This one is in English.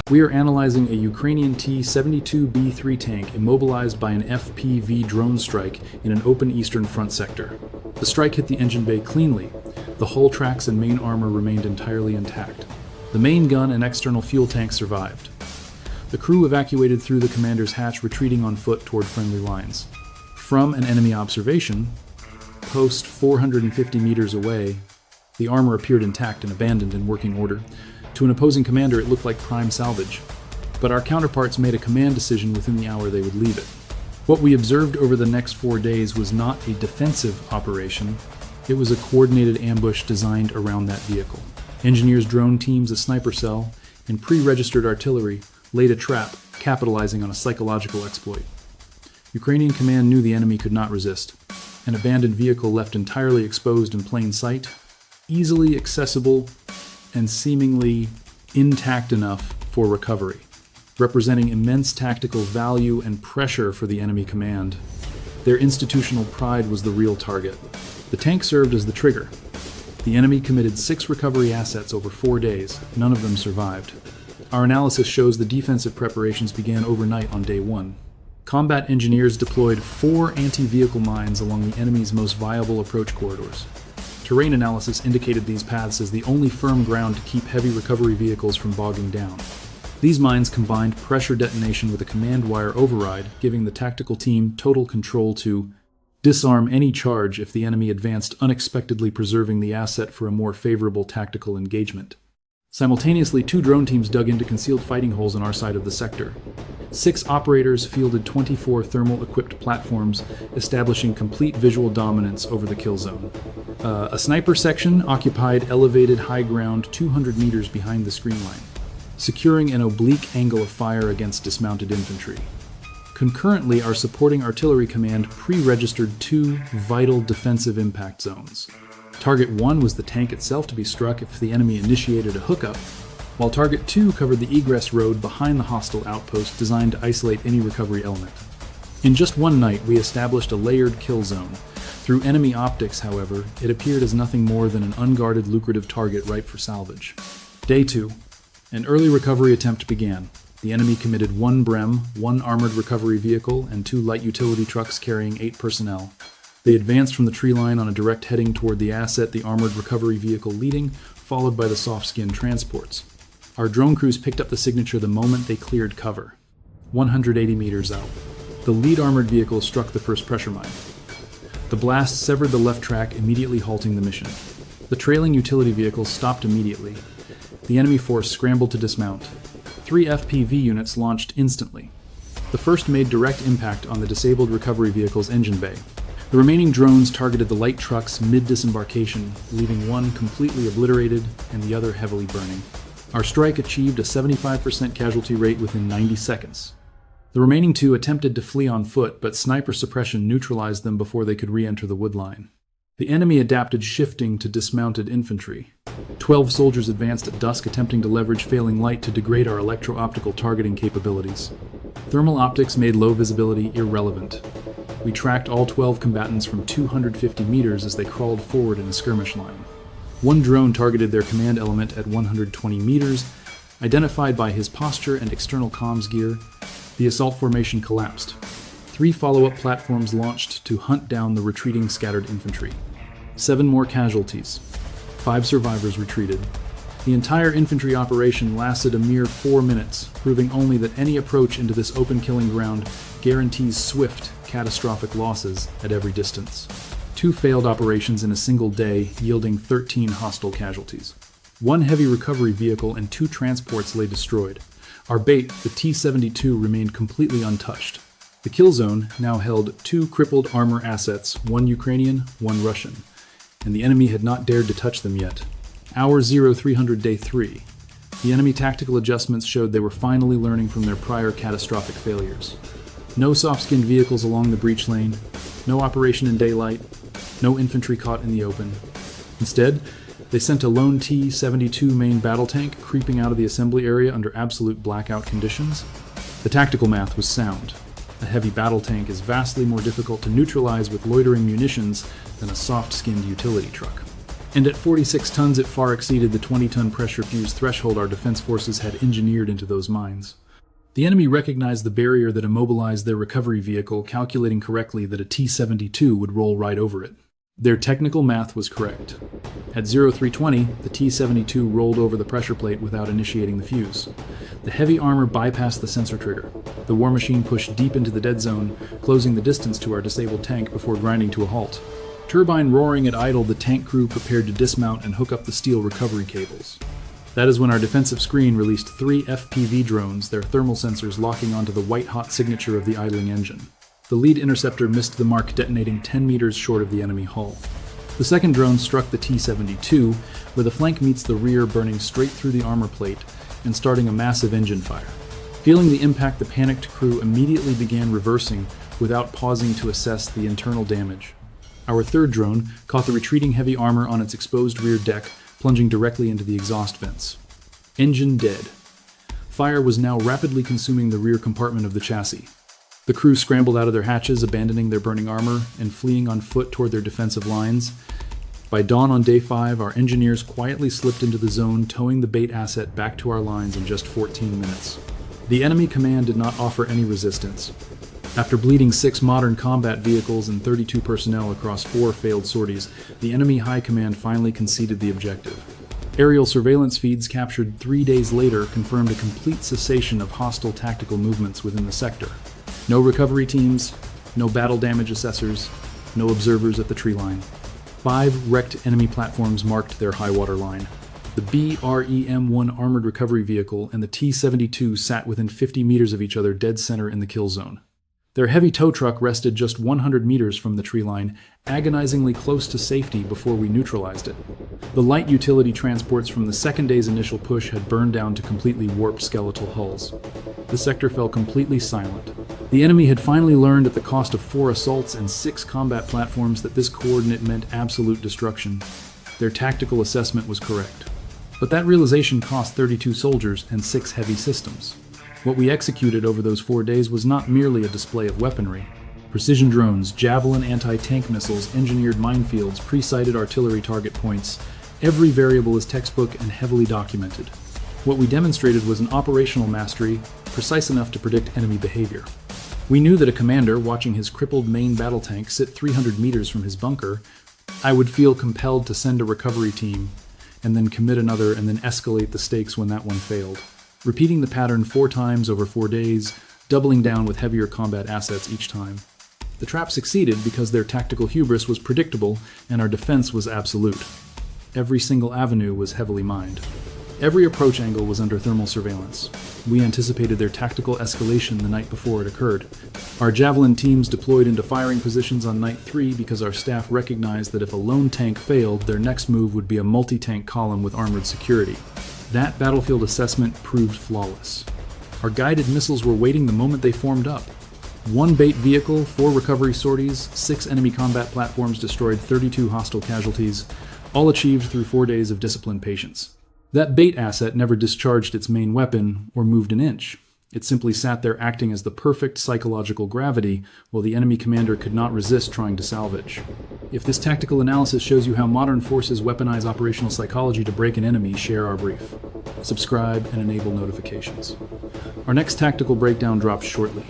We are analyzing a Ukrainian T-72B3 tank immobilized by an FPV drone strike in an open eastern front sector. The strike hit the engine bay cleanly. The hull tracks and main armor remained entirely intact. The main gun and external fuel tank survived. The crew evacuated through the commander's hatch, retreating on foot toward friendly lines. From an enemy observation, post 450 meters away, the armor appeared intact and abandoned in working order. To an opposing commander, it looked like prime salvage. But our counterparts made a command decision within the hour they would leave it. What we observed over the next 4 days was not a defensive operation. It was a coordinated ambush designed around that vehicle. Engineers, drone teams, a sniper cell, and pre-registered artillery laid a trap, capitalizing on a psychological exploit. Ukrainian command knew the enemy could not resist. An abandoned vehicle left entirely exposed in plain sight, easily accessible, and seemingly intact enough for recovery, representing immense tactical value and pressure for the enemy command. Their institutional pride was the real target. The tank served as the trigger. The enemy committed 6 recovery assets over 4 days. None of them survived. Our analysis shows the defensive preparations began overnight on day 1. Combat engineers deployed 4 anti-vehicle mines along the enemy's most viable approach corridors. Terrain analysis indicated these paths as the only firm ground to keep heavy recovery vehicles from bogging down. These mines combined pressure detonation with a command wire override, giving the tactical team total control to disarm any charge if the enemy advanced, unexpectedly preserving the asset for a more favorable tactical engagement. Simultaneously, 2 drone teams dug into concealed fighting holes on our side of the sector. 6 operators fielded 24 thermal-equipped platforms, establishing complete visual dominance over the kill zone. A sniper section occupied elevated high ground 200 meters behind the screen line, securing an oblique angle of fire against dismounted infantry. Concurrently, our supporting artillery command pre-registered 2 vital defensive impact zones. Target 1 was the tank itself to be struck if the enemy initiated a hookup, while Target 2 covered the egress road behind the hostile outpost designed to isolate any recovery element. In just one night, we established a layered kill zone. Through enemy optics, however, it appeared as nothing more than an unguarded lucrative target ripe for salvage. Day 2. An early recovery attempt began. The enemy committed 1 BREM, 1 armored recovery vehicle, and 2 light utility trucks carrying 8 personnel. They advanced from the tree line on a direct heading toward the asset, the armored recovery vehicle leading, followed by the soft-skin transports. Our drone crews picked up the signature the moment they cleared cover. 180 meters out, the lead armored vehicle struck the first pressure mine. The blast severed the left track, immediately halting the mission. The trailing utility vehicle stopped immediately. The enemy force scrambled to dismount. 3 FPV units launched instantly. The first made direct impact on the disabled recovery vehicle's engine bay. The remaining drones targeted the light trucks mid-disembarkation, leaving one completely obliterated and the other heavily burning. Our strike achieved a 75% casualty rate within 90 seconds. The remaining 2 attempted to flee on foot, but sniper suppression neutralized them before they could re-enter the wood line. The enemy adapted shifting to dismounted infantry. 12 soldiers advanced at dusk, attempting to leverage failing light to degrade our electro-optical targeting capabilities. Thermal optics made low visibility irrelevant. We tracked all 12 combatants from 250 meters as they crawled forward in a skirmish line. 1 drone targeted their command element at 120 meters. Identified by his posture and external comms gear, the assault formation collapsed. 3 follow-up platforms launched to hunt down the retreating scattered infantry. 7 more casualties. 5 survivors retreated. The entire infantry operation lasted a mere 4 minutes, proving only that any approach into this open killing ground guarantees swift, catastrophic losses at every distance. 2 failed operations in a single day, yielding 13 hostile casualties. 1 heavy recovery vehicle and 2 transports lay destroyed. Our bait, the T-72, remained completely untouched. The kill zone now held 2 crippled armor assets, 1 Ukrainian, 1 Russian, and the enemy had not dared to touch them yet. Hour 0300, day 3. The enemy tactical adjustments showed they were finally learning from their prior catastrophic failures. No soft-skinned vehicles along the breach lane, no operation in daylight, no infantry caught in the open. Instead, they sent a lone T-72 main battle tank creeping out of the assembly area under absolute blackout conditions. The tactical math was sound. A heavy battle tank is vastly more difficult to neutralize with loitering munitions than a soft-skinned utility truck. And at 46 tons, it far exceeded the 20-ton pressure fuse threshold our defense forces had engineered into those mines. The enemy recognized the barrier that immobilized their recovery vehicle, calculating correctly that a T-72 would roll right over it. Their technical math was correct. At 0320, the T-72 rolled over the pressure plate without initiating the fuse. The heavy armor bypassed the sensor trigger. The war machine pushed deep into the dead zone, closing the distance to our disabled tank before grinding to a halt. Turbine roaring at idle, the tank crew prepared to dismount and hook up the steel recovery cables. That is when our defensive screen released 3 FPV drones, their thermal sensors locking onto the white-hot signature of the idling engine. The lead interceptor missed the mark, detonating 10 meters short of the enemy hull. The second drone struck the T-72, where the flank meets the rear, burning straight through the armor plate and starting a massive engine fire. Feeling the impact, the panicked crew immediately began reversing without pausing to assess the internal damage. Our third drone caught the retreating heavy armor on its exposed rear deck, plunging directly into the exhaust vents. Engine dead. Fire was now rapidly consuming the rear compartment of the chassis. The crew scrambled out of their hatches, abandoning their burning armor and fleeing on foot toward their defensive lines. By dawn on day 5, our engineers quietly slipped into the zone, towing the bait asset back to our lines in just 14 minutes. The enemy command did not offer any resistance. After bleeding 6 modern combat vehicles and 32 personnel across 4 failed sorties, the enemy high command finally conceded the objective. Aerial surveillance feeds captured 3 days later confirmed a complete cessation of hostile tactical movements within the sector. No recovery teams, no battle damage assessors, no observers at the tree line. 5 wrecked enemy platforms marked their high-water line. The BREM-1 armored recovery vehicle and the T-72 sat within 50 meters of each other, dead center in the kill zone. Their heavy tow truck rested just 100 meters from the tree line, agonizingly close to safety before we neutralized it. The light utility transports from the second day's initial push had burned down to completely warped skeletal hulls. The sector fell completely silent. The enemy had finally learned at the cost of 4 assaults and 6 combat platforms that this coordinate meant absolute destruction. Their tactical assessment was correct. But that realization cost 32 soldiers and 6 heavy systems. What we executed over those 4 days was not merely a display of weaponry. Precision drones, Javelin anti-tank missiles, engineered minefields, pre-sighted artillery target points. Every variable is textbook and heavily documented. What we demonstrated was an operational mastery, precise enough to predict enemy behavior. We knew that a commander, watching his crippled main battle tank sit 300 meters from his bunker, I would feel compelled to send a recovery team, and then commit another, and then escalate the stakes when that one failed. Repeating the pattern 4 times over 4 days, doubling down with heavier combat assets each time. The trap succeeded because their tactical hubris was predictable and our defense was absolute. Every single avenue was heavily mined. Every approach angle was under thermal surveillance. We anticipated their tactical escalation the night before it occurred. Our Javelin teams deployed into firing positions on night 3 because our staff recognized that if a lone tank failed, their next move would be a multi-tank column with armored security. That battlefield assessment proved flawless. Our guided missiles were waiting the moment they formed up. 1 bait vehicle, 4 recovery sorties, 6 enemy combat platforms destroyed, 32 hostile casualties, all achieved through 4 days of disciplined patience. That bait asset never discharged its main weapon or moved an inch. It simply sat there acting as the perfect psychological gravity while the enemy commander could not resist trying to salvage. If this tactical analysis shows you how modern forces weaponize operational psychology to break an enemy, share our brief. Subscribe and enable notifications. Our next tactical breakdown drops shortly.